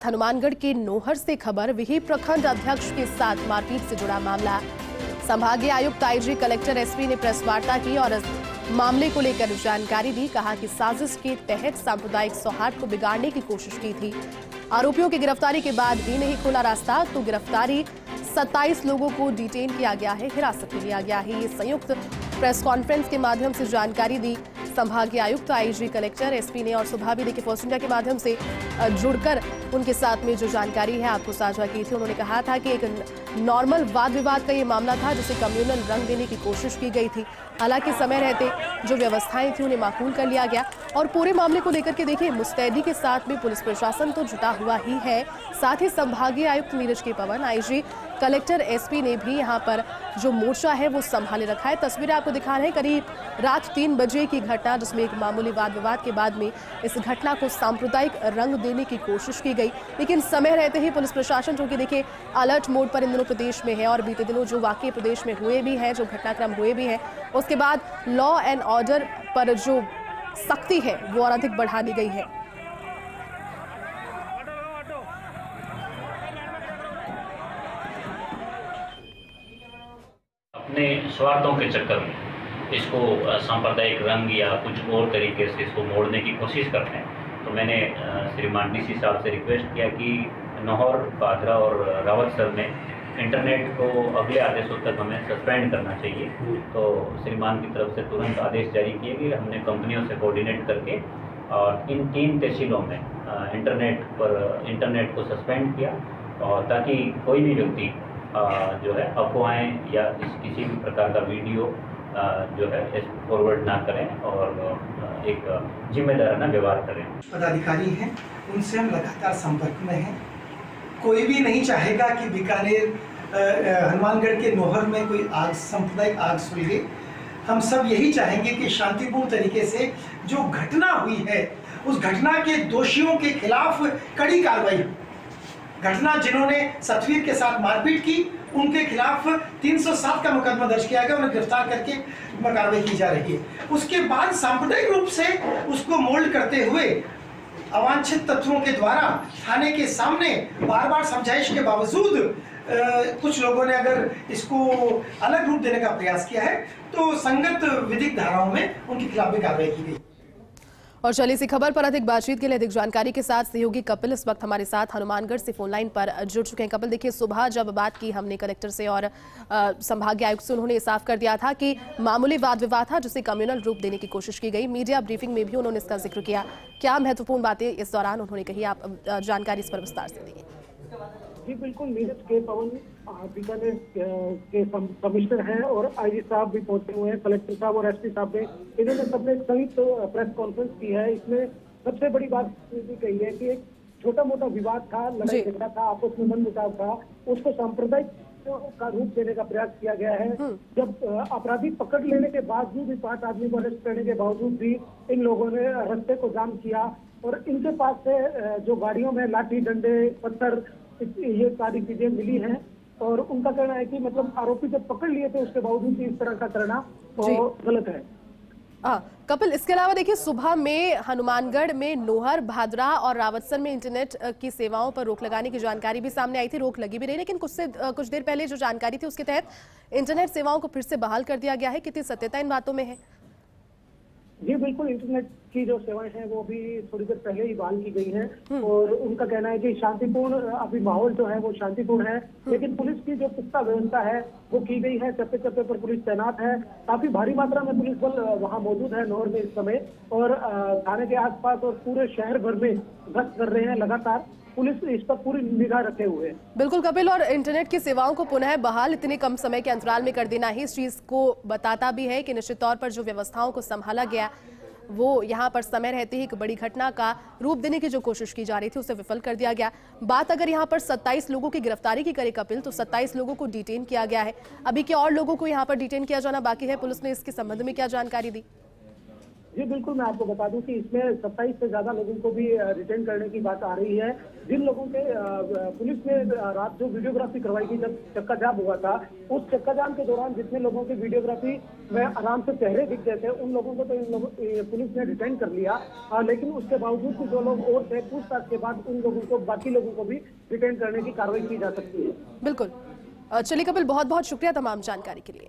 हनुमानगढ़ के नोहर से खबर। विही प्रखंड अध्यक्ष के साथ मारपीट से जुड़ा मामला। संभागीय आयुक्त, आईजी, कलेक्टर, एसपी ने प्रेस वार्ता की और इस मामले को लेकर जानकारी दी। कहा कि साजिश के तहत सांप्रदायिक सौहार्द को बिगाड़ने की कोशिश की थी। आरोपियों की गिरफ्तारी के बाद भी नहीं खुला रास्ता, तो गिरफ्तारी 27 लोगों को डिटेन किया गया है, हिरासत में लिया गया है। ये संयुक्त प्रेस कॉन्फ्रेंस के माध्यम से जानकारी दी संभागीय आयुक्त, आईजी, कलेक्टर, एसपी ने और सुबह भी देखिए फर्स्ट इंडिया के माध्यम से जुड़कर उनके साथ में जो जानकारी है आपको साझा की थी। उन्होंने कहा था कि एक नॉर्मल वाद विवाद का ये मामला था जिसे कम्युनल रंग देने की कोशिश की गई थी। हालांकि समय रहते जो व्यवस्थाएं थी उन्हें माकूल कर लिया गया और पूरे मामले को लेकर के देखिए मुस्तैदी के साथ में पुलिस प्रशासन तो जुटा हुआ ही है, साथ ही संभागीय आयुक्त नीरज के पवन, आईजी, कलेक्टर, एसपी ने भी यहाँ पर जो मोर्चा है वो संभाले रखा है। तस्वीरें आपको दिखा रहे हैं करीब रात 3 बजे की घटना, जिसमें एक मामूली वाद विवाद के बाद में इस घटना को सांप्रदायिक रंग देने की कोशिश की गई, लेकिन समय रहते ही पुलिस प्रशासन जो कि देखिए अलर्ट मोड पर इन दिनों प्रदेश में है और बीते दिनों जो वाकये प्रदेश में हुए भी हैं, जो घटनाक्रम हुए भी हैं, उसके बाद लॉ एंड ऑर्डर पर जो सख्ती है वो और अधिक बढ़ा दी गई है। अपने स्वार्थों के चक्कर में इसको सांप्रदायिक रंग या कुछ और तरीके से इसको मोड़ने की कोशिश करते हैं। तो मैंने श्रीमान डीसी साहब से रिक्वेस्ट किया कि नौहर, भादरा और रावतसर में इंटरनेट को अगले आदेशों तक हमें सस्पेंड करना चाहिए। तो श्रीमान की तरफ से तुरंत आदेश जारी किए कि हमने कंपनियों से कोऑर्डिनेट करके और इन 3 तहसीलों में इंटरनेट को सस्पेंड किया, और ताकि कोई भी व्यक्ति जो है अफवाहें या किसी भी प्रकार का वीडियो जो है फॉरवर्ड ना करें और एक जिम्मेदाराना व्यवहार करें। पदाधिकारी हैं, उनसे हम लगातार संपर्क में हैं। कोई भी नहीं चाहेगा कि बीकानेर हनुमानगढ़ के नोहर में कोई आग, सांप्रदायिक आग सुलगे। हम सब यही चाहेंगे कि शांतिपूर्ण तरीके से जो घटना हुई है उस घटना के दोषियों के खिलाफ कड़ी कार्रवाई। घटना जिन्होंने सतवीर के साथ मारपीट की उनके खिलाफ 307 का मुकदमा दर्ज किया गया, उन्हें गिरफ्तार करके कार्रवाई की जा रही है। उसके बाद सांप्रदायिक रूप से उसको मोल्ड करते हुए अवांछित तत्वों के द्वारा थाने के सामने बार बार समझाइश के बावजूद कुछ लोगों ने अगर इसको अलग रूप देने का प्रयास किया है तो संगत विधिक धाराओं में उनके खिलाफ भी कार्रवाई की गई। और चलिए इसी खबर पर अधिक बातचीत के लिए, अधिक जानकारी के साथ सहयोगी कपिल इस वक्त हमारे साथ हनुमानगढ़ से फोन लाइन पर जुड़ चुके हैं। कपिल, देखिए सुबह जब बात की हमने कलेक्टर से और संभागीय आयुक्त से, उन्होंने साफ कर दिया था कि मामूली वाद विवाद था जिसे कम्युनल रूप देने की कोशिश की गई। मीडिया ब्रीफिंग में भी उन्होंने इसका जिक्र किया। क्या महत्वपूर्ण बातें इस दौरान उन्होंने कही, आप जानकारी इस पर विस्तार से देंगे? जी बिल्कुल, नीरज के पवन बीकानेर के कमिश्नर हैं और आईजी साहब भी पहुंचे हुए हैं, कलेक्टर साहब और एसपी साहब ने, इन्होंने सबने संयुक्त प्रेस कॉन्फ्रेंस की है। इसमें सबसे बड़ी बात भी कही है कि एक छोटा मोटा विवाद था, लड़ाई झगड़ा था, आपस में मनमुटाव था, उसको सांप्रदायिक का रूप देने का प्रयास किया गया है। जब अपराधी पकड़ लेने के बावजूद भी, 5 आदमी को अरेस्ट करने के बावजूद भी इन लोगों ने रास्ते को जाम किया और इनके पास से जो गाड़ियों में लाठी, डंडे, पत्थर, ये सारी चीजें मिली हैं और उनका कहना है कि मतलब आरोपी जब पकड़ लिए थे उसके बावजूद भी इस तरह का करना तो गलत है। कपिल, इसके अलावा देखिए सुबह में हनुमानगढ़ में नोहर, भादरा और रावतसर में इंटरनेट की सेवाओं पर रोक लगाने की जानकारी भी सामने आई थी। रोक लगी भी रही, लेकिन कुछ देर पहले जो जानकारी थी उसके तहत इंटरनेट सेवाओं को फिर से बहाल कर दिया गया है। कितनी सत्यता इन बातों में है? जी बिल्कुल, इंटरनेट की जो सेवाएं हैं वो भी थोड़ी देर पहले ही बहाल की गई हैं और उनका कहना है कि शांतिपूर्ण अभी माहौल जो है वो शांतिपूर्ण है, लेकिन पुलिस की जो पुख्ता व्यवस्था है वो की गई है। चप्पे चप्पे पर पुलिस तैनात है, काफी भारी मात्रा में पुलिस बल वहाँ मौजूद है नौहर में इस समय और थाने के आसपास और पूरे शहर भर में गश्त कर रहे हैं। लगातार पुलिस इस पर पूरी निगाह रखे हुए है। बिल्कुल कपिल, और इंटरनेट की सेवाओं को पुनः बहाल इतने कम समय के अंतराल में कर देना ही इस चीज को बताता भी है कि निश्चित तौर पर जो व्यवस्थाओं को संभाला गया वो यहाँ पर समय रहते ही एक बड़ी घटना का रूप देने की जो कोशिश की जा रही थी उसे विफल कर दिया गया। बात अगर यहाँ पर 27 लोगों की गिरफ्तारी की करें कपिल, तो 27 लोगों को डिटेन किया गया है। अभी क्या और लोगों को यहाँ पर डिटेन किया जाना बाकी है? पुलिस ने इसके संबंध में क्या जानकारी दी? जी बिल्कुल, मैं आपको बता दूं कि इसमें 27 से ज्यादा लोगों को भी रिटेन करने की बात आ रही है। जिन लोगों के पुलिस ने रात जो वीडियोग्राफी करवाई थी, जब चक्का जाम हुआ था, उस चक्का जाम के दौरान जितने लोगों की वीडियोग्राफी में आराम से चेहरे दिख गए थे, उन लोगों को तो पुलिस ने रिटेन कर लिया। लेकिन उसके बावजूद भी जो लोग और थे, पूछताछ के बाद उन लोगों को, बाकी लोगों को भी रिटेन करने की कार्रवाई की जा सकती है। बिल्कुल। चलिए कपिल, बहुत बहुत शुक्रिया तमाम जानकारी के लिए।